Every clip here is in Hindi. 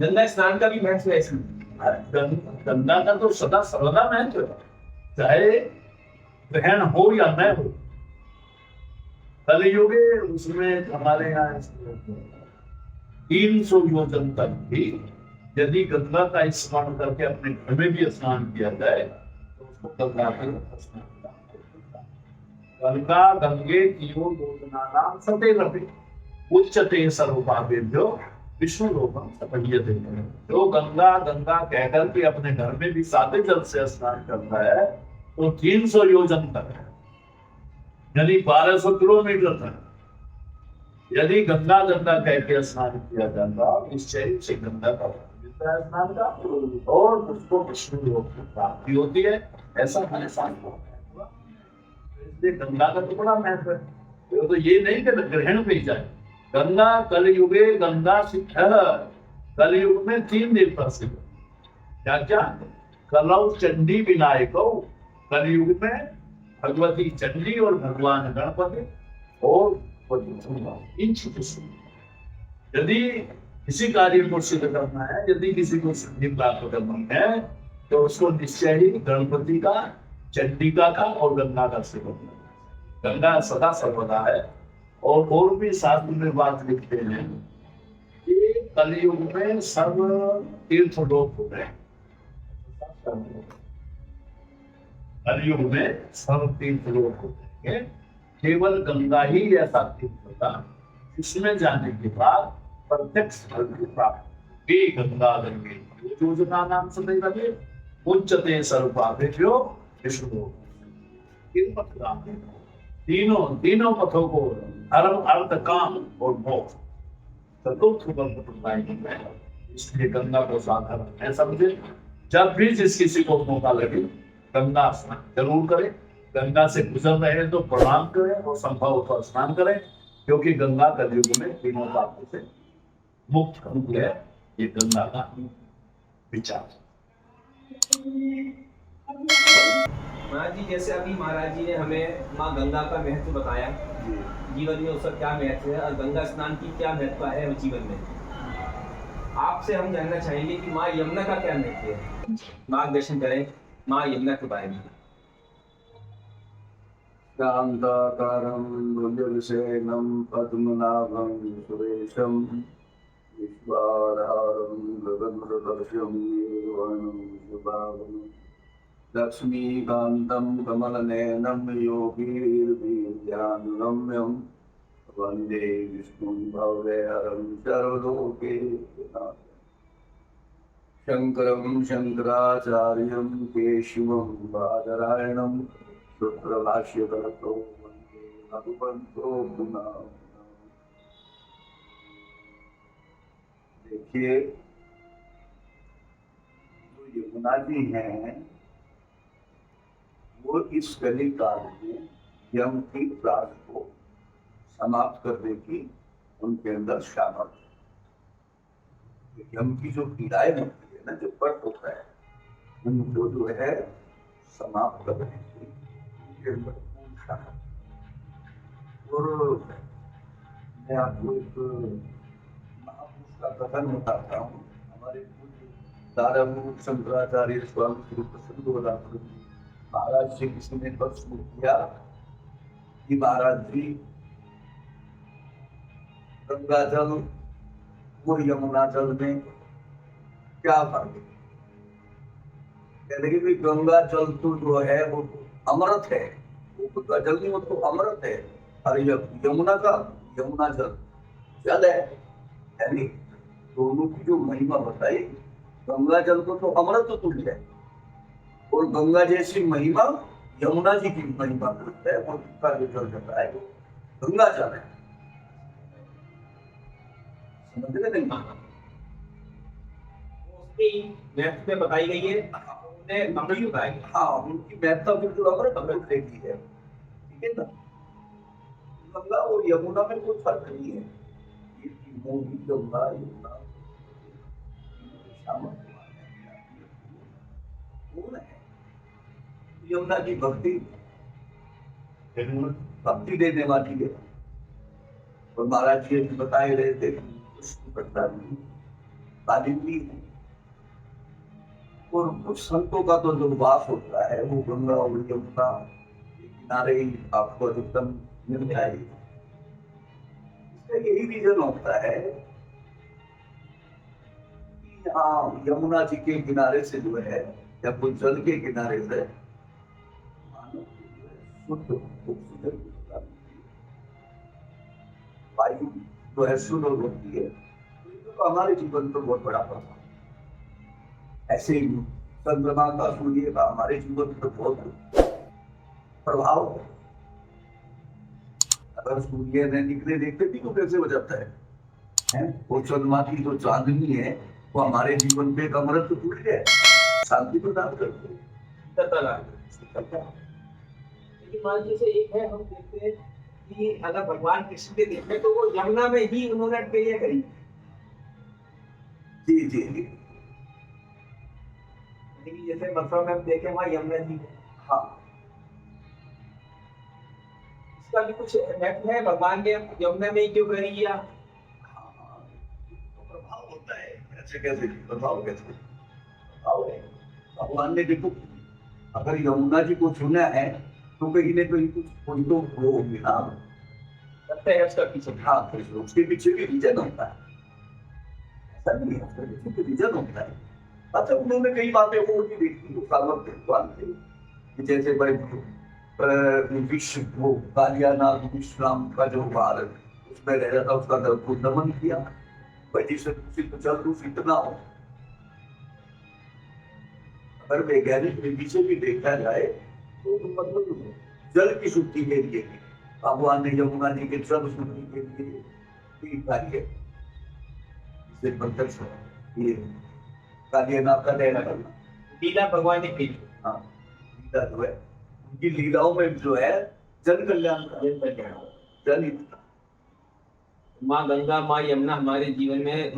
गंगा स्नान का भी महत्व है इसमें। गंगा का तो सदा सर्वदा महत्व है, चाहे ग्रहण हो या न हो। कलयुगे उसमें हमारे यहाँ 300 योजन तक भी यदि गंगा का स्नान करके अपने घर में भी स्नान किया जाए तो उसको गंगा का स्नान कहा जाता है। गंगा गंगे तीयो योजनानाम सतेरपि उच्चते सर्वपापेभ्यो विष्णु लोकम सपह्यते। जो गंगा गंगा कहकर के अपने घर में भी सादे जल से स्नान करता है तो 300 योजन तक है, यानी 1200 किलोमीटर तक यदि गंगा गंगा कह के स्नान किया जाता निश्चय से गंगा का मिलता है स्नान का, और उसको विष्णु लोक की प्राप्ति होती है। ऐसा हमारे साथ हुआ, इसलिए गंगा का तो बड़ा महत्व है। तो ये नहीं कि ग्रहण पे ही जाए। गंगा कलयुगे गंगा सिद्ध, कलयुग में 3 दिन प्रसिद्ध। क्या क्या? कलौ चंडी विनायको, कलयुग में भगवती चंडी और भगवान गणपति और इन चीजों से यदि किसी कार्य को सिद्ध करना है, यदि किसी को सिद्धि प्राप्त करनी है तो उसको निश्चय ही गणपति का, चंडिका का और गंगा का सेवन करना। गंगा सदा सर्वदा है। और भी शास्त्र में बात लिखते हैं कि कलयुग में सर्व तीर्थ लोक हो गए। कलयुग में सर्व तीर्थ लोक हो गए, केवल गंगा ही ऐसा तीर्थ होगा इसमें जाने के बाद प्रत्यक्ष फल की प्राप्ति। गंगा गंगे योजना नाम से उच्चते सर्वपापेभ्यो विष्णु। तीनों पथों को, धर्म अर्थ काम और मोक्ष, चतुर्थ बताएंगे। इसलिए गंगा को साधारण है समझे। जब भी जिस किसी को मौका लगे गंगा स्नान जरूर करें। गंगा से गुजर रहे हैं तो प्रणाम करें और संभव हो तो स्नान करें, क्योंकि गंगा कलयुग में तीनों पापों से मुक्त करती है। ये गंगा का विचार। महाराज जी, जैसे अभी महाराज जी ने हमें माँ गंगा का महत्व बताया, जीवन में उसका क्या महत्व है और गंगा स्नान की क्या महत्व है जीवन में, आपसे हम जानना चाहेंगे कि माँ यमुना का क्या महत्व है। मार्गदर्शन करें माँ यमुना के बारे में। शांताकारं भुजगशयनं पद्मनाभं सुरेशं विश्वाधारं गगनसदृशं निर्वाणं शुभांगं लक्ष्मीकान्तं कमलनयनं योगीर्विद्यानुगम्यं वन्दे विष्णुं भव्यहरं सर्वलोकेशनाथं। शङ्करं शङ्कराचार्यं केशवं बादरायणं सूत्रभाष्यकर्तो वन्दे रघुवंशो पुनः। देखिए, जो यमुना जी हैं वो इस कली काल में यम की प्राण को समाप्त करने की उनके अंदर सामर्थ्य। यम की जो पीड़ाएं होती है ना, जो पट होता है, उनको जो है समाप्त करने की और मैं आपको एक महापुरुष का कथन बताता हूँ। हमारे पूज्य दादामूल शंकराचार्य स्वामी श्री प्रसन्न महाराज से किसी ने प्रश्न किया कि महाराज जी, गंगा जल और यमुना जल में क्या फर्क है? कहते कि भाई गंगा जल तो जो है वो अमृत है, वो जल नहीं, वो तो अमृत है। और यमुना जल जल है, यानी दोनों की जो महिमा बताई, गंगा जल को तो अमृत तुल्य है और गंगा जैसी महिमा यमुना जी की महिमा करता है। और उसका जो जल जाता है वो गंगा जल है। समझ रहे नहीं? उसकी महत्व में बताई गई है, अमृत बताया गया। हाँ, उनकी महत्ता बिल्कुल अमृत देखी है, ठीक है ना। गंगा और यमुना में कोई फर्क नहीं है। ये तीनों ही गंगा यमुना पूर्ण है। यमुना की भक्ति देने वाली है। और महाराज जी बताए रहे थे कृष्ण प्रसाद तालीम ली है। और कुछ संतों का तो जो वास होता है वो गंगा और यमुना के किनारे ही आपको अधिकतम मिल जाएगी। इसका यही रीजन होता है कि यहाँ यमुना जी के किनारे से जो है या कोई जल के किनारे से मानव को जो है शुद्ध ऑक्सीजन की प्राप्ति, वायु जो है शुद्ध होती है। तो हमारे जीवन पर बहुत बड़ा प्रभाव है। ऐसे ही चंद्रमा का सूर्य का हमारे जीवन पर बहुत प्रभाव है। अगर सूर्य ने निकले देखते भी तो कैसे हो जाता है? वो चंद्रमा की जो चांदनी है वो हमारे जीवन पे एक अमृत तुल्य है, शांति प्रदान करती है। लेकिन मान जैसे एक है, हम देखते हैं कि अगर भगवान कृष्ण के देखें तो वो यमुना में ही उन्होंने क्रिया करी। जी जी जी। लेकिन जैसे मथुरा में हम देखें वहाँ यमुना जी है। हाँ, इसका भी कुछ महत्व है, भगवान ने यमुना में ही क्यों करी किया? तो प्रभाव होता है। ऐसे कैसे प्रभाव कैसे प्रभाव है? भगवान ने देखो अगर यमुना जी को चुना है तो कहीं ना कहीं कुछ कोई तो वो होगी ना। लगता है उसका पीछे। हाँ, उसके पीछे भी रीजन होता है। ऐसा नहीं है, उसके पीछे भी रीजन होता है। अच्छा, उन्होंने कई बातें और भी देखी तो सामर्थ्यवान थे कि जैसे भाई विश्व वो कालियानाग विश्राम का जो भारत उसमें रह रहा था उसका दल को दमन किया। भाई जिससे दूषित जल दूषित ना हो। अगर वैज्ञानिक विधि से भी देखा जाए तो मतलब जल की शुद्धि के लिए भगवान ने यमुना जी के जल शुद्धि के लिए भी कार्य इससे प्रत्यक्ष ये कालियानाग का रहना करना लीला भगवान ने की। हाँ, लीला जो है उनकी लीलाओं में जो है जन कल्याण का जन हित। माँ गंगा माँ यमुना हमारे जीवन में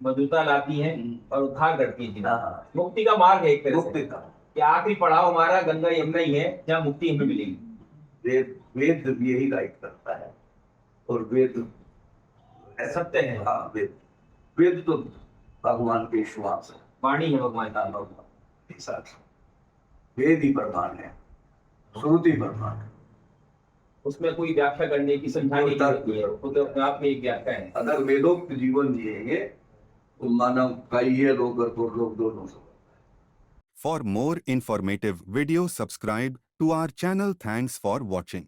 मधुरता लाती है और उद्धार करती है जीवन। हाँ, मुक्ति का मार्ग है एक तरह मुक्ति से का कि आखिरी पड़ाव हमारा गंगा यमुना ही है जहाँ मुक्ति हमें मिलेगी। वेद भी यही गाइड करता है। और वेद सत्य है, हाँ, वेद तो भगवान के श्वास है, वाणी है भगवान का। भगवान के साथ वेद ही प्रधान है, श्रुति प्रधान है। उसमें कोई व्याख्या करने की समझाने की जरूरत नहीं है, वो तो अपने आप में एक व्याख्या है। अगर वेदोक्त जीवन जिएंगे तो मानव का ये लोग और लोग दोनों से। For more informative video, subscribe to our channel. Thanks for watching.